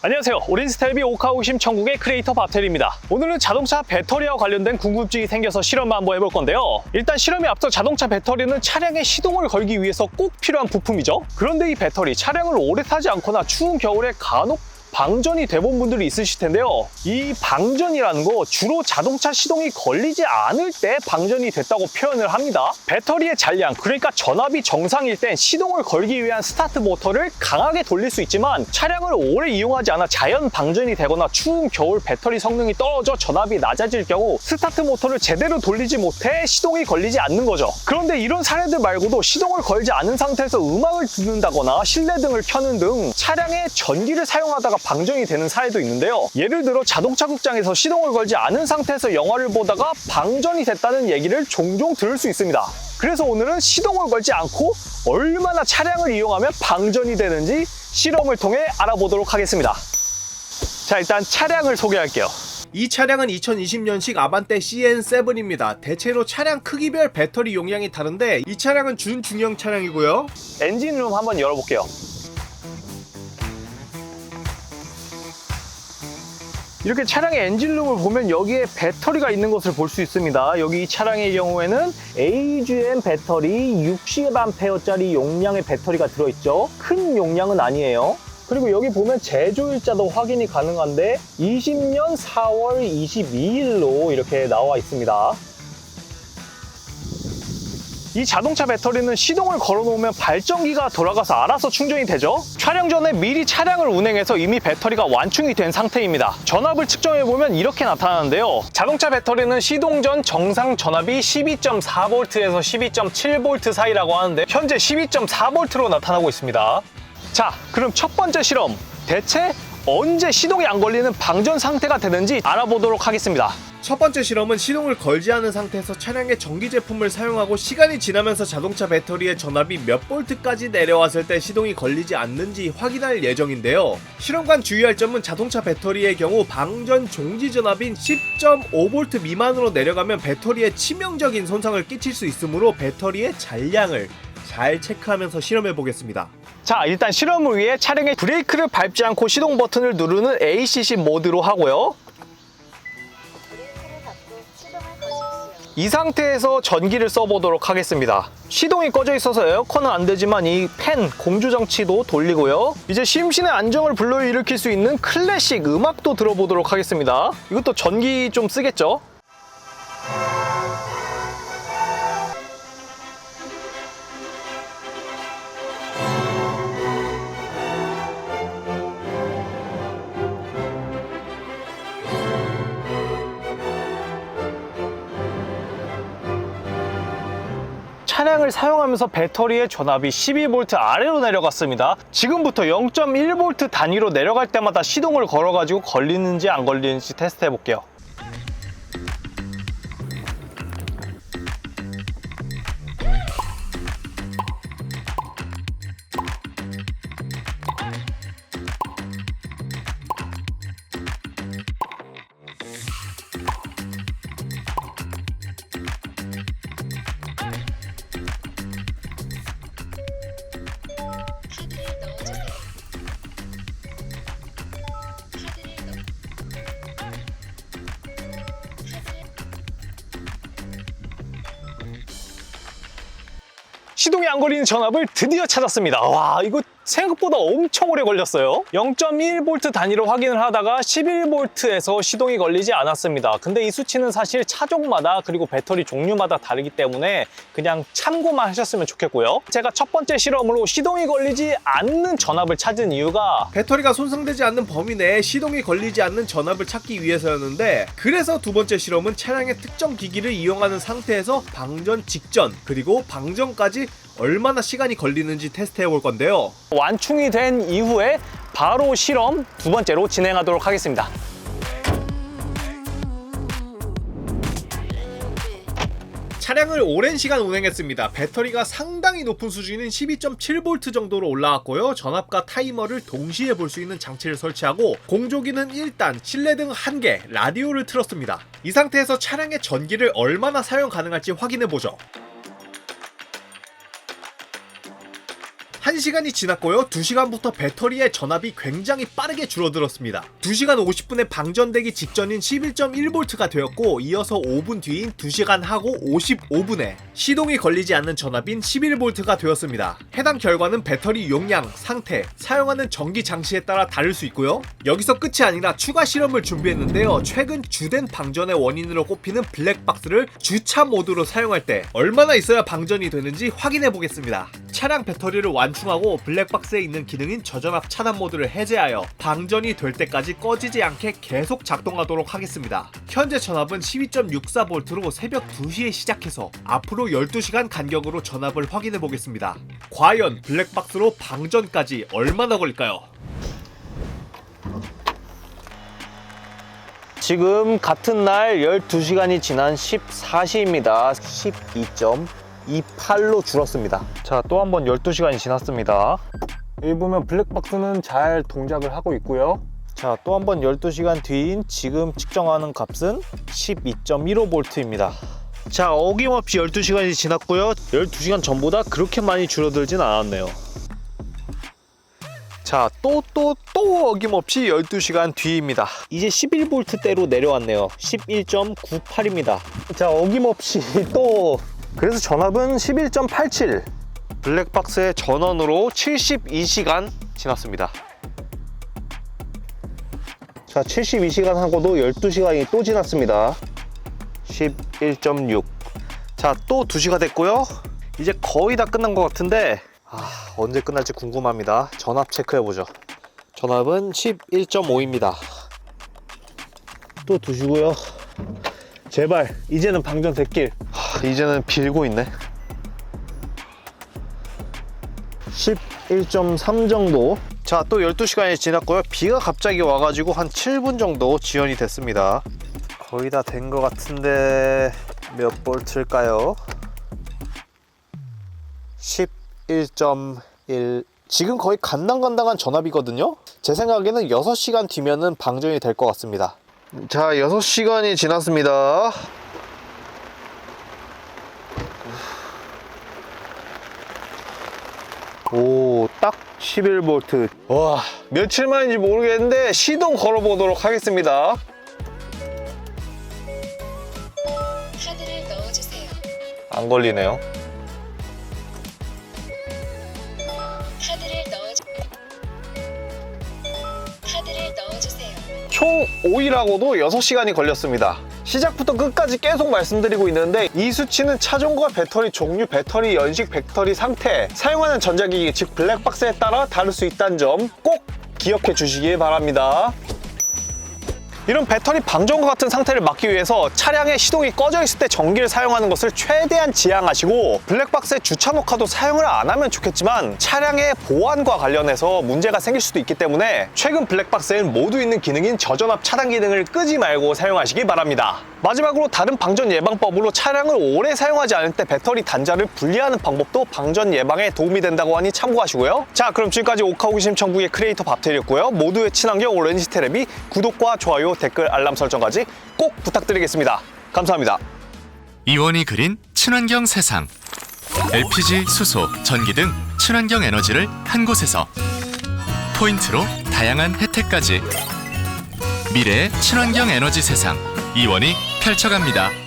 안녕하세요. 오렌지스타일비 오카호심 천국의 크리에이터 밥텔입니다. 오늘은 자동차 배터리와 관련된 궁금증이 생겨서 실험을 한번 해볼 건데요. 일단 실험에 앞서 자동차 배터리는 차량에 시동을 걸기 위해서 꼭 필요한 부품이죠. 그런데 이 배터리 차량을 오래 타지 않거나 추운 겨울에 간혹 방전이 돼본 분들이 있으실 텐데요. 이 방전이라는 거 주로 자동차 시동이 걸리지 않을 때 방전이 됐다고 표현을 합니다. 배터리의 잔량, 그러니까 전압이 정상일 땐 시동을 걸기 위한 스타트 모터를 강하게 돌릴 수 있지만 차량을 오래 이용하지 않아 자연 방전이 되거나 추운 겨울 배터리 성능이 떨어져 전압이 낮아질 경우 스타트 모터를 제대로 돌리지 못해 시동이 걸리지 않는 거죠. 그런데 이런 사례들 말고도 시동을 걸지 않은 상태에서 음악을 듣는다거나 실내등을 켜는 등 차량에 전기를 사용하다가 방전이 되는 사례도 있는데요. 예를 들어 자동차 극장에서 시동을 걸지 않은 상태에서 영화를 보다가 방전이 됐다는 얘기를 종종 들을 수 있습니다. 그래서 오늘은 시동을 걸지 않고 얼마나 차량을 이용하면 방전이 되는지 실험을 통해 알아보도록 하겠습니다. 자, 일단 차량을 소개할게요. 이 차량은 2020년식 아반떼 CN7입니다. 대체로 차량 크기별 배터리 용량이 다른데 이 차량은 준중형 차량이고요. 엔진룸 한번 열어볼게요. 이렇게 차량의 엔진룸을 보면 여기에 배터리가 있는 것을 볼 수 있습니다. 여기 이 차량의 경우에는 AGM 배터리 60A짜리 용량의 배터리가 들어있죠. 큰 용량은 아니에요. 그리고 여기 보면 제조일자도 확인이 가능한데 20년 4월 22일로 이렇게 나와 있습니다. 이 자동차 배터리는 시동을 걸어 놓으면 발전기가 돌아가서 알아서 충전이 되죠. 촬영 전에 미리 차량을 운행해서 이미 배터리가 완충이 된 상태입니다. 전압을 측정해보면 이렇게 나타나는데요. 자동차 배터리는 시동 전 정상 전압이 12.4V에서 12.7V 사이라고 하는데 현재 12.4V로 나타나고 있습니다. 자, 그럼 첫 번째 실험, 대체 언제 시동이 안 걸리는 방전 상태가 되는지 알아보도록 하겠습니다. 첫 번째 실험은 시동을 걸지 않은 상태에서 차량의 전기 제품을 사용하고 시간이 지나면서 자동차 배터리의 전압이 몇 볼트까지 내려왔을 때 시동이 걸리지 않는지 확인할 예정인데요. 실험관 주의할 점은 자동차 배터리의 경우 방전 종지 전압인 10.5V 미만으로 내려가면 배터리에 치명적인 손상을 끼칠 수 있으므로 배터리의 잔량을 잘 체크하면서 실험해 보겠습니다. 자, 일단 실험을 위해 차량의 브레이크를 밟지 않고 시동 버튼을 누르는 ACC 모드로 하고요. 이 상태에서 전기를 써보도록 하겠습니다. 시동이 꺼져 있어서 에어컨은 안 되지만 이 팬 공조장치도 돌리고요. 이제 심신의 안정을 불러일으킬 수 있는 클래식 음악도 들어보도록 하겠습니다. 이것도 전기 좀 쓰겠죠? 차량을 사용하면서 배터리의 전압이 12V 아래로 내려갔습니다. 지금부터 0.1V 단위로 내려갈 때마다 시동을 걸어가지고 걸리는지 안 걸리는지 테스트 해볼게요. 시동이 안 걸리는 전압을 드디어 찾았습니다. 와, 이거 생각보다 엄청 오래 걸렸어요. 0.1V 단위로 확인을 하다가 11V에서 시동이 걸리지 않았습니다. 근데 이 수치는 사실 차종마다 그리고 배터리 종류마다 다르기 때문에 그냥 참고만 하셨으면 좋겠고요. 제가 첫 번째 실험으로 시동이 걸리지 않는 전압을 찾은 이유가 배터리가 손상되지 않는 범위 내에 시동이 걸리지 않는 전압을 찾기 위해서였는데, 그래서 두 번째 실험은 차량의 특정 기기를 이용하는 상태에서 방전 직전 그리고 방전까지 얼마나 시간이 걸리는지 테스트해 볼 건데요. 완충이 된 이후에 바로 실험 두 번째로 진행하도록 하겠습니다. 차량을 오랜 시간 운행했습니다. 배터리가 상당히 높은 수준인 12.7V 정도로 올라왔고요. 전압과 타이머를 동시에 볼 수 있는 장치를 설치하고 공조기는 일단 실내등 1개, 라디오를 틀었습니다. 이 상태에서 차량의 전기를 얼마나 사용 가능할지 확인해보죠. 1시간이 지났고요. 2시간부터 배터리의 전압이 굉장히 빠르게 줄어들었습니다. 2시간 50분에 방전되기 직전인 11.1V가 되었고, 이어서 5분 뒤인 2시간 하고 55분에 시동이 걸리지 않는 전압인 11V가 되었습니다. 해당 결과는 배터리 용량, 상태, 사용하는 전기 장치에 따라 다를 수 있고요. 여기서 끝이 아니라 추가 실험을 준비했는데요. 최근 주된 방전의 원인으로 꼽히는 블랙박스를 주차 모드로 사용할 때 얼마나 있어야 방전이 되는지 확인해 보겠습니다. 차량 배터리를 완충하고 블랙박스에 있는 기능인 저전압 차단 모드를 해제하여 방전이 될 때까지 꺼지지 않게 계속 작동하도록 하겠습니다. 현재 전압은 12.64V로 새벽 2시에 시작해서 앞으로 12시간 간격으로 전압을 확인해 보겠습니다. 과연 블랙박스로 방전까지 얼마나 걸릴까요? 지금 같은 날 12시간이 지난 14시입니다. 12.28로 줄었습니다. 자, 또 한 번 12시간이 지났습니다. 여기 보면 블랙박스는 잘 동작을 하고 있고요. 자, 또 한 번 12시간 뒤인 지금 측정하는 값은 12.15V입니다. 자, 어김없이 12시간이 지났고요. 12시간 전보다 그렇게 많이 줄어들진 않았네요. 자, 또 어김없이 12시간 뒤입니다. 이제 11V대로 내려왔네요. 11.98입니다. 자, 어김없이 또 그래서 전압은 11.87. 블랙박스의 전원으로 72시간 지났습니다. 자, 72시간 하고도 12시간이 또 지났습니다. 11.6. 자, 또 2시가 됐고요. 이제 거의 다 끝난 것 같은데 언제 끝날지 궁금합니다. 전압 체크해보죠. 전압은 11.5입니다. 또 2시고요. 제발 이제는 방전 됐길. 이제는 빌고 있네. 11.3 정도. 자, 또 12시간이 지났고요. 비가 갑자기 와가지고 한 7분 정도 지연이 됐습니다. 거의 다 된 것 같은데 몇 볼트일까요? 11.1. 지금 거의 간당간당한 전압이거든요. 제 생각에는 6시간 뒤면은 방전이 될 것 같습니다. 자, 6시간이 지났습니다. 오, 딱 11V. 와, 며칠 만인지 모르겠는데 시동 걸어보도록 하겠습니다. 카드를 넣어주세요. 안 걸리네요. 카드를 넣어주세요. 총 5일하고도 6시간이 걸렸습니다. 시작부터 끝까지 계속 말씀드리고 있는데 이 수치는 차종과 배터리 종류, 배터리 연식, 배터리 상태, 사용하는 전자기기 즉 블랙박스에 따라 다를 수 있다는 점 꼭 기억해 주시기 바랍니다. 이런 배터리 방전과 같은 상태를 막기 위해서 차량의 시동이 꺼져 있을 때 전기를 사용하는 것을 최대한 지양하시고 블랙박스의 주차 녹화도 사용을 안 하면 좋겠지만 차량의 보안과 관련해서 문제가 생길 수도 있기 때문에 최근 블랙박스에는 모두 있는 기능인 저전압 차단 기능을 끄지 말고 사용하시기 바랍니다. 마지막으로 다른 방전 예방법으로 차량을 오래 사용하지 않을 때 배터리 단자를 분리하는 방법도 방전 예방에 도움이 된다고 하니 참고하시고요. 자, 그럼 지금까지 오카호기심 천국의 크리에이터 밥테리였고요. 모두의 친환경 오렌지 테레비 구독과 좋아요, 댓글, 알람 설정까지 꼭 부탁드리겠습니다. 감사합니다. 이원이 그린 친환경 세상. LPG, 수소, 전기 등 친환경 에너지를 한 곳에서 포인트로 다양한 혜택까지 미래의 친환경 에너지 세상 이원이 펼쳐갑니다.